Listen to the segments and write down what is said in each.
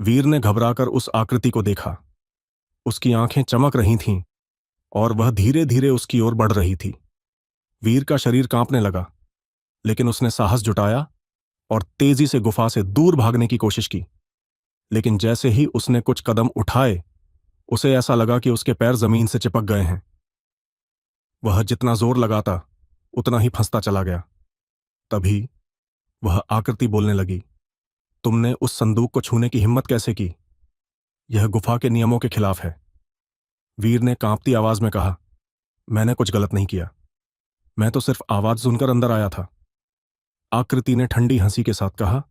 वीर ने घबराकर उस आकृति को देखा। उसकी आंखें चमक रही थीं और वह धीरे धीरे उसकी ओर बढ़ रही थी। वीर का शरीर कांपने लगा, लेकिन उसने साहस जुटाया और तेजी से गुफा से दूर भागने की कोशिश की। लेकिन जैसे ही उसने कुछ कदम उठाए, उसे ऐसा लगा कि उसके पैर जमीन से चिपक गए हैं। वह जितना जोर लगाता उतना ही फंसता चला गया। तभी वह आकृति बोलने लगी, तुमने उस संदूक को छूने की हिम्मत कैसे की? यह गुफा के नियमों के खिलाफ है। वीर ने कांपती आवाज में कहा, मैंने कुछ गलत नहीं किया, मैं तो सिर्फ आवाज सुनकर अंदर आया था। आकृति ने ठंडी हंसी के साथ कहा,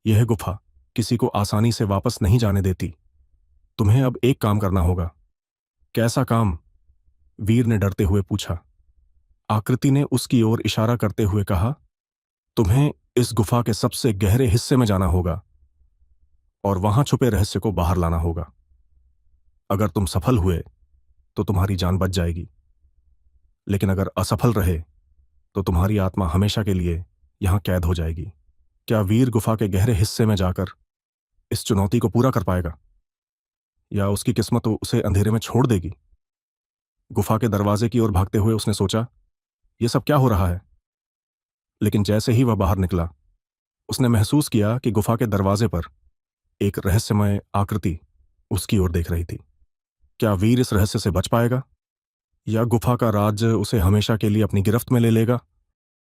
यह गुफा किसी को आसानी से वापस नहीं जाने देती। तुम्हें अब एक काम करना होगा। कैसा काम? वीर ने डरते हुए पूछा। आकृति ने उसकी ओर इशारा करते हुए कहा, तुम्हें इस गुफा के सबसे गहरे हिस्से में जाना होगा और वहां छुपे रहस्य को बाहर लाना होगा। अगर तुम सफल हुए तो तुम्हारी जान बच जाएगी, लेकिन अगर असफल रहे तो तुम्हारी आत्मा हमेशा के लिए यहां कैद हो जाएगी। क्या वीर गुफा के गहरे हिस्से में जाकर इस चुनौती को पूरा कर पाएगा, या उसकी किस्मत उसे अंधेरे में छोड़ देगी? गुफा के दरवाजे की ओर भागते हुए उसने सोचा, यह सब क्या हो रहा है? लेकिन जैसे ही वह बाहर निकला, उसने महसूस किया कि गुफा के दरवाजे पर एक रहस्यमय आकृति उसकी ओर देख रही थी। क्या वीर इस रहस्य से बच पाएगा, या गुफा का राज उसे हमेशा के लिए अपनी गिरफ्त में ले लेगा?